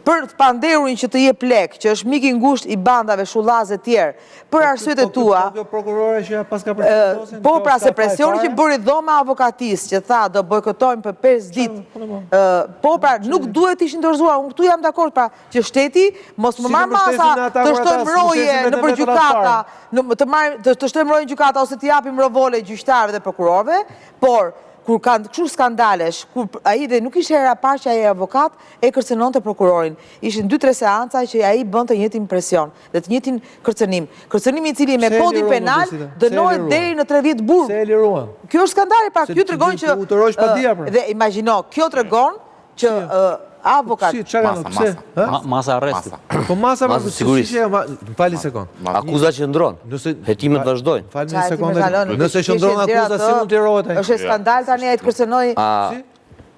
për të pandehurin që të jep lek, që është mik i ngushtë i bandave, shullazë e tjerë, për arsyet e tua. Po pra se presioni që bëri dhoma avokatisë, që tha do bojkotojmë për 5 ditë. Po pra nuk duhet ishin dorëzuar, unë këtu jam dakord pra që shteti mos më marr masa të shtojmë mroje nëpër gjykata, të shtojmë mroje në gjykata ose të japim rovole gjyqtarëve dhe prokurorëve, por kur kanë kështu skandalesh, kur ai dhe nuk ishte hera parë që ai avokat e kërcënonte prokurorin. Ishin 2-3 seanca që ai bënte të njëjtin presion dhe të njëjtin kërcënim. Kërcënimi i cili me kodin penal dënohet deri në 3 vjet burg. Se e liruan. Kjo është skandali, pra kjo tregon që dhe imagjino, kjo tregon që avokat. Masa arresti. Po masa sigurisht. Fali sekond. Akuza që ndron. Hetimet vazhdojnë. Fali një sekondë. Nëse qëndron akuza si mund të rohet ai? Është skandal tani ai të kërcënoi.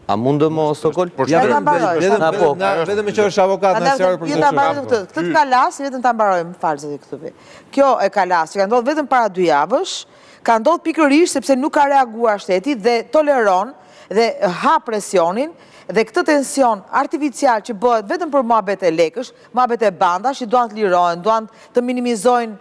A mundë mo Sokol? Vetëm që është avokat në sjarë për këtë të kalas, vetëm ta mbarojmë false këtu. Kjo e kalas, që ka ndodhur vetëm para 2 javësh, ka ndodhur pikërisht sepse nuk ka reaguar shteti dhe toleron dhe ha presionin dhe këtë tension artificial që bëhet vetëm për muhabet e lekësh, muhabet e bandash që duan të lirohen, duan të minimizojnë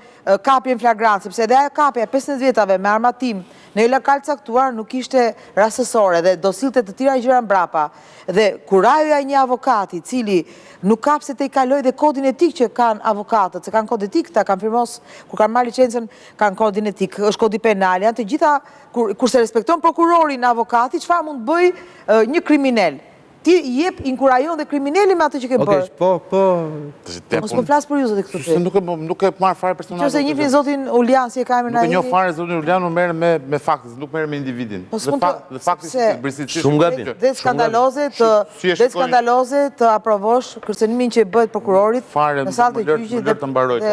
kapjen flagrant, sepse edhe ajo kapja 15 vjetave me armatim në një lokal caktuar nuk ishte rastësore dhe do sillte të tjera gjëra mbrapa. Dhe kur ajo një avokati i cili nuk ka pse të i kaloj dhe kodin etik që kanë avokatët, se kanë kod etik, ta kanë firmos, kur kanë marrë licencën, kanë kodin etik, është kodi penal, janë të gjitha, kur se respekton prokurorin avokati, çfarë mund të bëj një kriminal? Ti jep inkurajon dhe kriminali me atë që ke bërë. Mos po flas për ju zotë këtu. Nuk e marr fare personale. Qëse njihni zotin Ulian si e ka emrin ai. Nuk e njoh fare zotin Ulian, unë merrem me fakte, nuk merrem me individin. Dhe fakti është shumë gabim. Dhe skandaloze të aprovosh kërcënimin që bëhet prokurorit në sallën e gjyqit dhe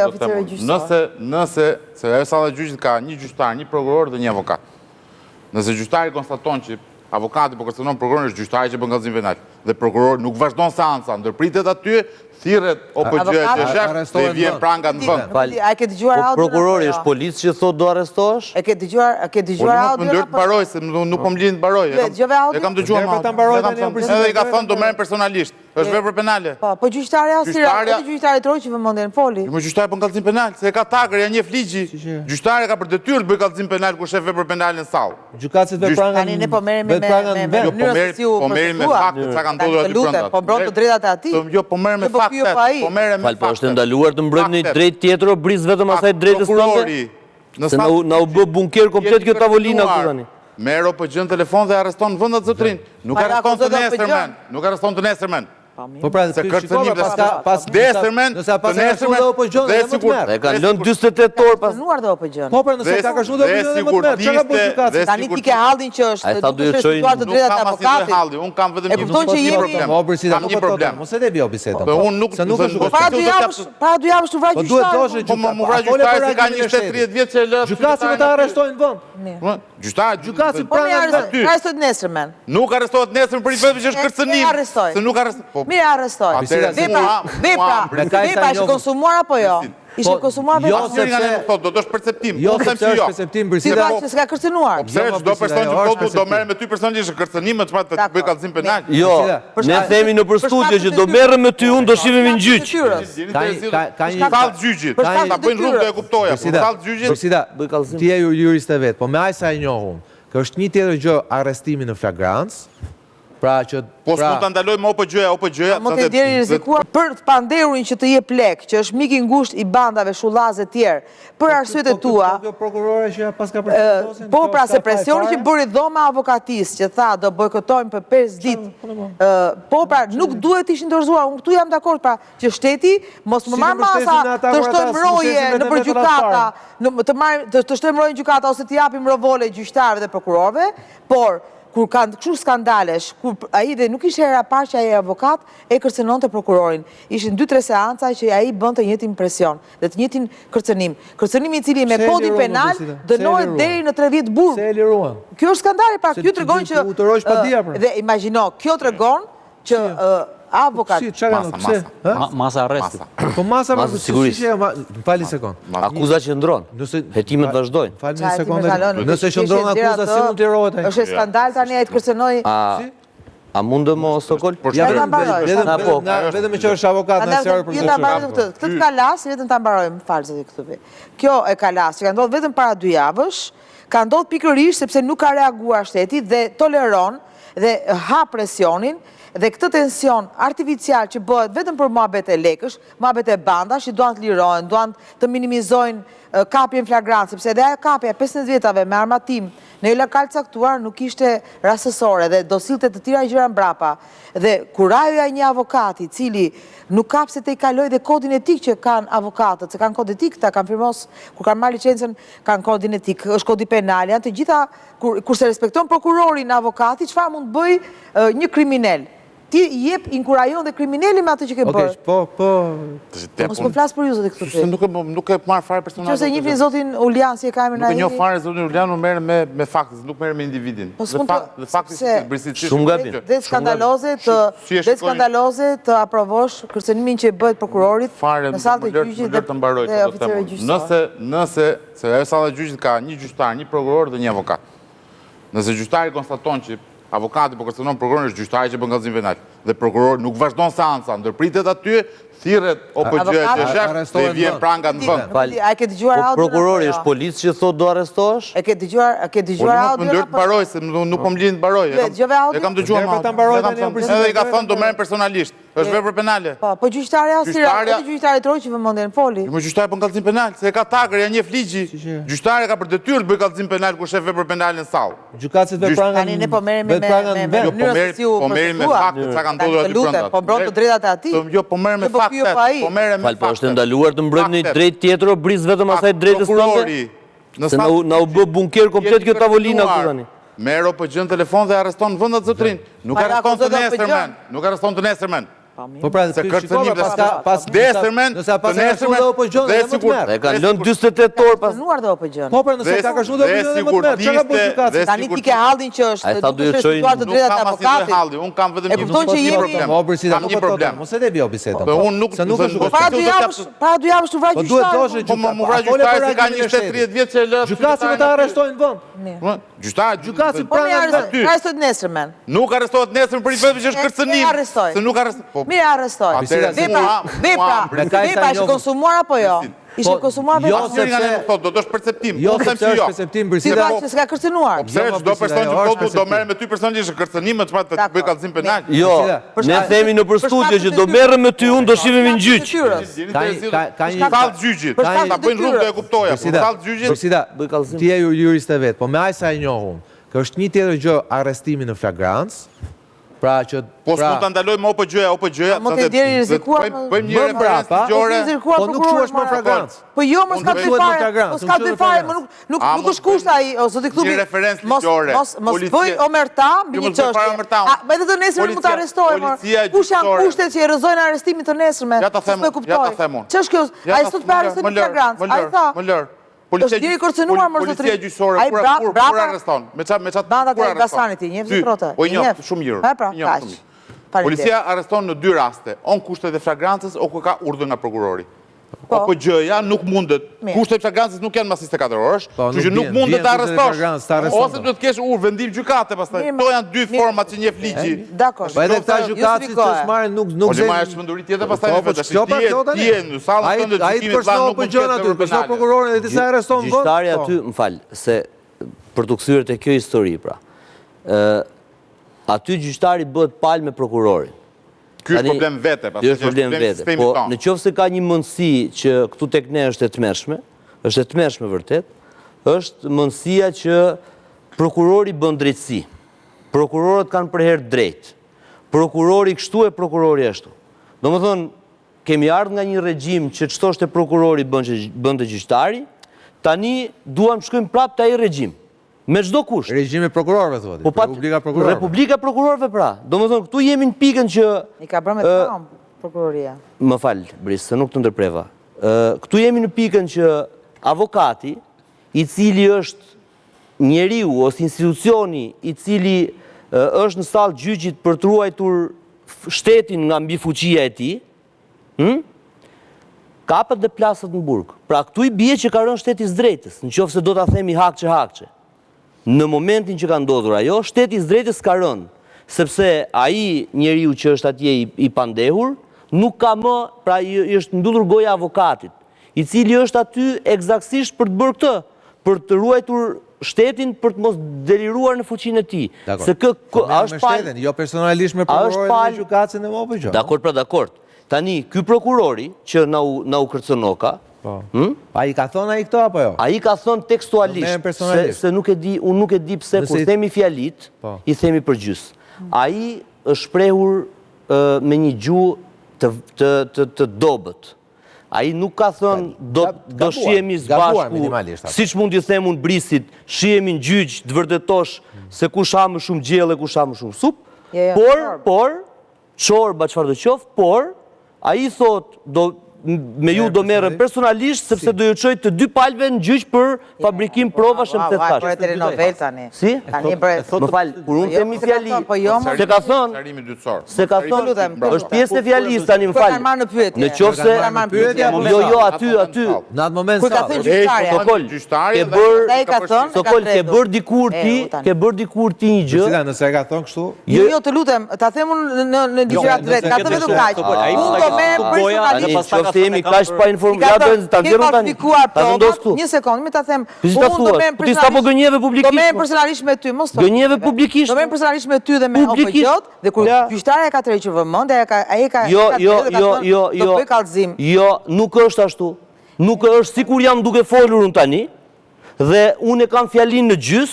oficerëve gjyqësor. Nëse se ajo salla e gjyqit ka një gjyqtar, një prokuror dhe një avokat. Nëse gjyqtari konstaton që avokati po kërcënon prokurorin është gjyqtari që bën kallëzim penal dhe prokurori nuk vazhdon seanca, ndërpritet aty, thirret OPG-ja që është dhe vjen pranga në vend. A ke dëgjuar audio? Prokurori është policë që thotë do arrestohesh? E ke dëgjuar audio? Nuk të mbaroj se nuk po më lin të mbaroj. E kam dëgjuar më. Edhe i ka thënë do merren personalisht. Është vepër penale. Po gjyqtarja edhe gjyqtari Troqi vëmendjen foli. Jo, gjyqtari bën kallëzim penal, se e ka takër, ja njeh ligji. Gjyqtari ka për detyrë të bëjë kallëzim penal kur shef vepër penale në sallë. Gjykatësit vetë pranga. Tani ne po merrem me fakte, çka ka ndodhur aty brenda. Po mbron të drejtat e atij. Jo, po merrem me fakte. Po merrem me fakte. Po është ndaluar të mbrojmë një drejt tjetër o bris vetëm asaj drejtës tënde? Se na u bë bunker komplet kjo tavolina këtu tani. Merr OPG-n telefon dhe arreston në vend atë zotrin. Nuk arreston të nesërmen. Nuk arreston të nesërmen. Po pra, se kërcënim pas desërmen, të nesërmen dhe sigurt. E kanë lënë 48 orë pas. Nuar dhe OPG-n. Po pra, nëse ka kërcënuar dhe OPG-n, çka bëj gjykatës? Tani ti ke hallin që është duke respektuar të drejtat e avokatit. Unë kam vetëm një problem. Kam një problem. Mos e debi bisedën. Po unë nuk para 2 javësh u vraj gjyqtari. Po më vraj gjyqtari se ka 20-30 vjet që lë. Gjykatësi ta arrestojnë vend. Gjyqtari po arrestohet nesërmen. Nuk arrestohet nesërmen për vetëm që është kërcënim. Se nuk arrestohet. Mirë arrestoj. Vepra është konsumuar apo jo? Ishe konsumuar vepra? Jo, sepse nuk thotë, do të është perceptim. Jo, sepse është perceptim si që s'ka kërcënuar. Pse çdo person që thotë do merret me ty personalisht kërcënim, çfarë të bëj kallëzim penal? Jo, ne themi nëpër studio që do merrem me ty, unë do shihemi në gjyq. Ka një sallë gjyqit. Ta bëjnë rrugë do e kuptoja. Po sallë gjyqit. Përsida, ti je jurist e vet, po me aq sa e njohun. Që është një tjetër gjë arrestimi në flagrancë. Pra që po s'mund ta ndalojmë OPG-ja, mund të deri rrezikuar për të pandehurin që të jep lek, që është mik i ngushtë i bandave, shullazë e tjerë, për arsyet e tua. Kjo prokurore që pas ka presionin. Po pra se presioni që bëri dhoma avokatisë, që tha do bojkotojmë për 5 ditë. Po pra nuk duhet ishin dorëzuar, unë këtu jam dakord pra që shteti mos më marr masa të shtojmë mroje nëpër gjykata, të shtojmë mroje në gjykata ose të japim rovole gjyqtarëve dhe prokurorëve, por kur kanë kështu skandalesh, kur ai dhe nuk ishte hera parë që ai avokat e kërcënonte prokurorin. Ishin 2-3 seanca që ai bënte të njëjtin presion dhe të njëjtin kërcënim. Kërcënimi i cili me kodin penal dënohet deri në 3 vjet burg. Se e liruan. Kjo është skandali, pra kjo tregon që dhe imagjino, kjo tregon që avokat. Masa arresti. Po masa sigurisht. Fali sekond. Akuza që ndron. Hetimet vazhdojnë. Fali një sekondë. Nëse qëndron akuza si mund të rohet ai? Është skandal tani ai të kërcënoi. A mundë mo Sokol? Vetëm që është avokat në sjarë për të qërë. Këtë të kalas, vetëm të ambarojmë falëzët e këtuve. Kjo e kalas, që ka ndodhë vetëm para 2 javësh, ka ndodhë pikërisht sepse nuk ka reaguar shteti dhe toleron dhe ha presionin dhe këtë tension artificial që bëhet vetëm për muhabet e lekësh, muhabet e bandash, që duan të lirojnë, duan të minimizojnë kapjen flagrant, sepse edhe ajo kapja 15 vjetave me armatim në një lokal caktuar nuk ishte rastësore dhe do silte të tira gjëra mbrapa. Dhe kur ajo një avokati cili nuk kap se të i kaloj dhe kodin etik që kanë avokatët, se kanë kod etik, ta kanë firmos, kur kanë marrë licencën, kanë kodin etik, është kodi penal, janë të gjitha, kur se respekton prokurorin avokati, çfarë mund bëj një kriminal? Ti jep inkurajon dhe kriminali me atë që ke bërë. Mos po flas për ju zotë këtu. Nuk e marr fare personale. Qëse njihni zotin Ulian si e ka emrin ai. Nuk e njoh fare zotin Ulian, u merr me fakte, nuk merr me individin. Dhe fakti është brisitisht shumë gabim. Dhe skandaloze të aprovosh kërcënimin që bëhet prokurorit në sallën e gjyqit dhe oficerëve gjyqësor. Nëse se ajo salla e gjyqit ka një gjyqtar, një prokuror dhe një avokat. Nëse gjyqtari konstaton që avokati po kërcënon prokurorin është gjyqtari që bën kallëzim penal dhe prokurori nuk vazhdon seanca, ndërpritet aty, thirret OPG-ja dhe vjen pranga në vend. A ke dëgjuar audio? Prokurori është policë që thotë do arrestohesh? E ke dëgjuar audio? Nuk të baroj se nuk po më lin të baroj. E kam dëgjuar më. Edhe i ka thënë do merren personalisht. Është vepër penale. Po gjyqtarja edhe gjyqtari Troqi vëmendjen foli. Jo, gjyqtari bën kallëzim penal, se e ka takër, ja njeh ligji. Gjyqtari ka për detyrë të bëjë kallëzim penal kur shef vepër penale në sallë. Gjykatësit vetë pranga. Tani ne po merrem me me fakte, çka ka ndodhur aty brenda. Po mbron të drejtat e atij. Jo, po merrem me fakte. Po merrem me fakte. Po është ndaluar të mbrojmë një drejtë tjetër o bris vetëm asaj drejtës tënde? Se na u bë bunker komplet kjo tavolina këtu tani. Merr OPG-n telefon dhe arreston në vend atë zotrin. Nuk arreston të nesërmen. Nuk arreston të nesërmen. Po pra, se kërcënim pas nesërmen, nëse pas nesërmen dhe OPG-n dhe më të merë. Dhe kanë lënë 48 orë pas. Nuar dhe OPG-n. Po pra, nëse ka kërcënuar dhe OPG-n dhe më të merë, çka ka bërë gjykatës? Tani ti ke hallin që është duke respektuar të drejtat e avokatit. Unë kam vetëm një problem. Po Brisida, nuk po problem. Mos e debi bisedën. Po unë nuk para 2 javësh të vraj gjyqtar. Po duhet doshë gjyqtar. Po më vraj gjyqtar se ka 20-30 vjet që lë. Gjykatësi më ta arrestojnë vend. Gjykatësi po arrestohet nesërmen. Nuk arrestohet nesërmen për vetëm që është kërcënim. Se nuk arrestohet. Mirë arrestoj. Vepra është konsumuar apo jo? Ishte konsumuar vepra. Jo, sepse do të është perceptim. Jo, sepse është perceptim Brisida. Si s'ka kërcënuar. Pse çdo person që thotë do merrem me ty personalisht kërcënim me çfarë të bëj kallëzim penal. Jo, ne themi në studio që do merrem me ty unë do shihemi në gjyq. Ka një sallë gjyqit. Ta bëjnë rrugë do e kuptoja. Sallë gjyqit. Brisida, ti je jurist e vet, po me aq sa e njohun. Që është një tjetër gjë arrestimi në flagrancë. Pra që po s'mund ta ndalojmë OPG-ja, mund të deri rrezikuar. Bëjmë një referencë ligjore. Po nuk quhesh më flagrancë. Po jo, mos ka të fare. Mos ka të fare, nuk është kusht ai o zoti klubi. Një referencë ligjore. Mos bëj omerta mbi një çështje. Me të nesërmen mund ta arrestojmë. Kush janë kushtet që i rrezojnë arrestimin të nesërmen? Ja ta them unë. Ç'është kjo? Ai sot pa arrestim në flagrancë. Ai tha. Më lër. Policia kërcënuar më zotri. Policia gjyqësore kur arreston? Me çat bandat e Elbasanit, njeh zotrote. Po njeh shumë mirë. Policia arreston në 2 raste, on kushtet e flagrancës o ku ka urdhër nga prokurori. OPG-ja nuk mundet, kushtet e flagrancës nuk janë mas 24 orësh, që nuk mundet të arrestosh. Ose duhet të kesh vendim gjykate pastaj. Kto janë 2 format që njeh ligji. Dakor. Po edhe këta gjykatësit që s'marrin nuk zë. Po është çmenduri tjetër pastaj vetë. Ti je në sallën tënde të gjykimit plan nuk mund të aty, për prokurorin dhe disa arreston vend. Gjyqtari aty, më fal, se për të kthyer te kjo histori pra. Aty gjyqtari bëhet palë me prokurorin. Ky është problem vete, pastaj është problem vete. Po në qoftë se ka një mundësi që këtu tek ne është e tmerrshme vërtet, është mundësia që prokurori bën drejtësi. Prokurorët kanë për herë drejt. Prokurori kështu e prokurori ashtu. Domethënë, kemi ardhur nga një regjim që çdo të prokurori bën të gjyqtari, tani duam të shkojmë prapë te ai regjim. Me çdo kusht. Regjimi prokurorëve thotë. Republika prokurorëve. Republika prokurorëve pra. Domethënë këtu jemi në pikën që i ka bërë me Trump prokuroria. Më fal, Bris, se nuk të ndërpreva. Këtu jemi në pikën që avokati, i cili është njeriu ose institucioni i cili është në sallë gjyqit për të ruajtur shtetin nga mbi fuqia e tij, kapet dhe plasët në burg. Pra këtu i bie që ka rënë shteti i drejtës, nëse do ta themi hakçe. Në momentin që ka ndodhur ajo, shteti i drejtës ka rënë. sepse ai njeriu që është atje i pandehur, nuk ka më, pra është mbyllur goja avokatit, i cili është aty eksaktësisht për të bërë këtë, për të ruajtur shtetin, për të mos deliruar në fuqinë e tij. Se është shtetin, jo personalisht me prokurorin e gjykatës e më gjë. Dakor. Tani, ky prokurori që na u kërcënoka, a i ka thonë a i këto apo jo? A i ka thonë tekstualisht, se unë nuk e di pse, kur themi fjalit, i themi përgjys. A i është shprehur me një gjuhë të dobët. A i nuk ka thënë do shihemi zbashku, si që mund t'i them unë brisit, shihemi në gjyq, të vërdetosh se kush ha më shumë gjellë e kush ha më shumë sup, çorba çfarë do qoftë, por a i thot me ju do merrem personalisht sepse do ju çoj të dy palëve në gjyq për fabrikim provash më të tash. Për telenovel tani. Si? Më fal, kur unë themi fjali, se ka thonë, është pjesë e fjalisë tani, më fal. Në qoftë jo aty. Në atë moment sa. Sokol, ke bërë dikur ti një gjë. Cila nëse e ka thonë kështu? Jo, të lutem, ta them unë në ligjërat vet, ka të vetëm kaq. Unë do merrem personalisht. Se jemi kaq pa informacion, ta nxjerrëm tani. Ta vendos këtu. Një sekond, më ta them. Unë do merrem personalisht. Ti s'apo gënjeve publikisht. Do merrem personalisht me ty, mos thon. Gënjeve publikisht. Do merrem personalisht me ty dhe me OPJ-t, dhe kur gjyqtarja ka tërhequr vëmendje, ai ka Jo, nuk është ashtu. Nuk është sikur jam duke folur unë tani, dhe unë e kam fjalin në gjys,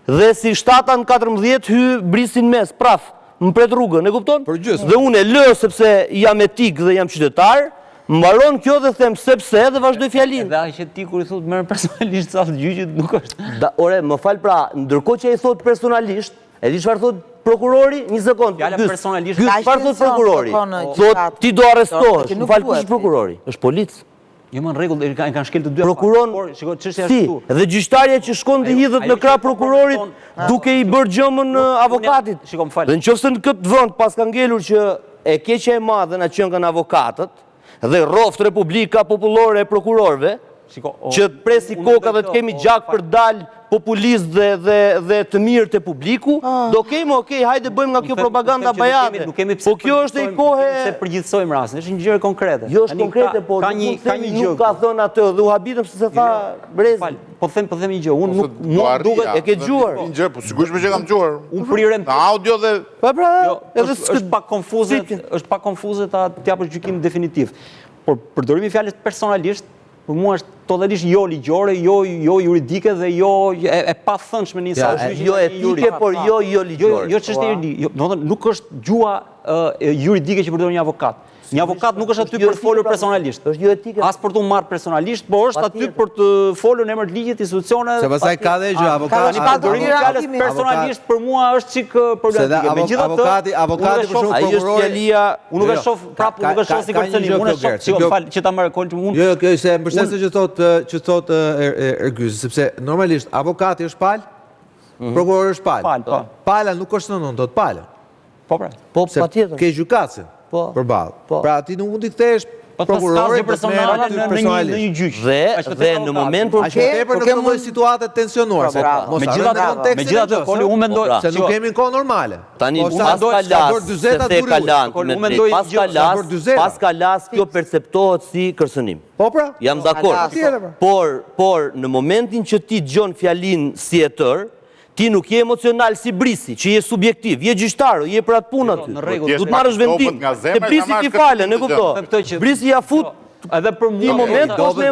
dhe si 7 në 14 hy brisin mes, praf, më pret rrugën, e kupton? Dhe unë e lë sepse jam etik dhe jam qytetar. Mbaron kjo dhe them sepse dhe vazhdoj fjalin. Dhe që ti kur i thot merr personalisht sa gjyqit nuk është. Ore, më fal pra, ndërkohë që ai thot personalisht, e di çfarë thot prokurori? Një sekond. Fjala personalisht. Çfarë thot prokurori? Thot ti do arrestohesh. Më fal, kush është prokurori? Është polic. Jo më në rregull, kanë shkel të dy. Prokuron. Shikoj çështja është këtu. Dhe gjyqtarja që shkon dhe hidhet në krah prokurorit duke i bërë gjëmën avokatit. Shikoj, më fal. Dhe nëse në këtë vend pas ka ngelur që e keqja e madhe na qen kanë avokatët, dhe roft Republika Popullore e prokurorëve, që të presi koka dhe të kemi gjak për dalë populist dhe të mirë të publiku, do kemi, hajde bëjmë nga kjo propaganda bajate. Po kjo është e kohë... Se përgjithsojmë rastin, është një gjë konkrete. Jo është konkrete, po nuk ka thënë atë, dhe u habitëm se tha brezi. Po them një gjë, unë nuk duket... E ke gjuar? Një gjë, po sigurisht me që kam gjuar. Unë prirem... Në audio dhe... është pak konfuze ta t'japësh gjykim definitiv. Por përdorimi fjalës personalisht, për mua është totalisht jo ligjore, jo juridike dhe jo e pathënshme në një salë. Jo etike, por jo ligjore. Jo ç'është juridike. Nuk është gjua juridike që përdor një avokat. Një avokat nuk është aty për të folur personalisht. Është jo etike. As për të marrë personalisht, por është aty për të folur në emër të ligjit, institucione. Se pastaj ka dhe gjë avokati. Përdorimi i fjalës personalisht për mua është çik problematike. Megjithatë, avokati për shkak prokurori, unë nuk e shoh prapë, nuk e shoh si kërcënim. Unë e shoh, fal, që ta marr kolçi unë. Jo, kjo është mbështesë që thot Ergyzi, sepse normalisht avokati është palë, prokurori është palë. Pala nuk është në thot palë. Po pra. Po patjetër. Ke gjykatën përballë. Pra ti nuk mund të kthesh prokurorit personale në një gjyq. Dhe në moment për tepër në këtë situatë tensionuar. Megjithatë, unë mendoj se nuk kemi në kohë normale. Tani pas kalas kjo perceptohet si kërcënim. Po pra? Jam dakord. Por në momentin që ti dëgjon fjalin si e tër, ti nuk je emocional si brisi, që je subjektiv, je gjyqtar, je për atë punë aty. Du të marrësh vendim. Se brisi ti falen, e kupto. Brisi ja fut edhe për mua. Një moment do të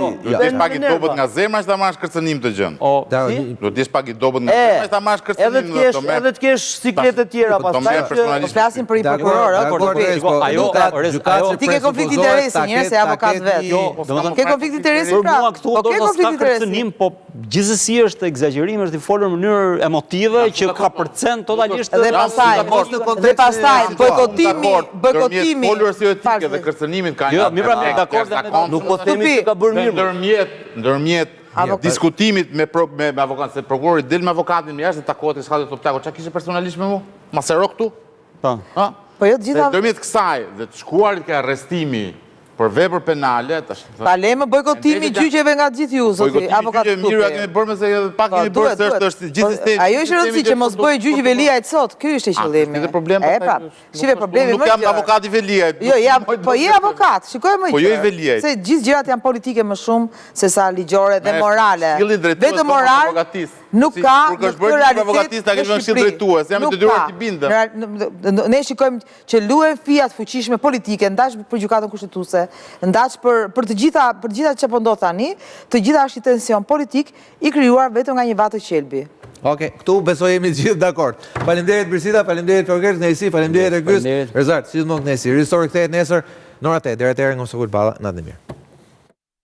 jesh pak i dobët nga zemra që ta marrësh kërcënim të gjën. Do të jesh pak i dobët nga zemra që ta marrësh kërcënim. Edhe të kesh sikletë të tjera pastaj që po flasim për një prokuror, ti ke konflikt interesi, njerëz se avokat vet. Ke konflikt interesi pra. Po ke konflikt interesi, po gjithsesi është egzagerim, është i folur në mënyrë emotive që ka përcen totalisht. Dhe pastaj bojkotimi folur si etike dhe kërcënimin ka një dakord. Nuk po themi se ka bërë mirë. Ndërmjet diskutimit me avokatin, se prokurori del me avokatin më jashtë takohet e s'ka të toptako. Çka kishte personalisht me mua? Masero këtu? Po jo të gjitha. Ndërmjet kësaj dhe të shkuarit ke arrestimi për vepër penale... Pa leme bojkotimi gjyqeve nga gjithë ju, zoti, avokatë Bojkotimi gjyqeve mirë, a kemi bërë me se pak kemi bërë se është gjithë sistemi... Ajo ishë rëndësi që mos bëjë gjyqi Veliajt sot, kjo ishte qëllimi. E pra, shive problemi më nuk jam avokat i Veliajt. Po je avokat, shikoj më gjë. Po jo i Veliajt. Se gjithë gjërat janë politike më shumë se sa ligjore dhe morale. Vetë moral nuk ka në këtë realitet në Shqipëri. Ne shikojmë që luhen fijat fuqishme politike, ndash për gjykatën kushtetuese, ndash për të gjitha që po ndodh tani, të gjitha është i tension politik i krijuar vetëm nga një vatë qelbi. Oke, këtu besoj jemi gjithë dakord. Faleminderit Birsida, faleminderit Forges, Nesi, faleminderit Ergyz, Erzart, si të mund Nesi. Ristori kthehet nesër në orën 8. Deri atëherë, nga Mosokul Balla, natë mirë.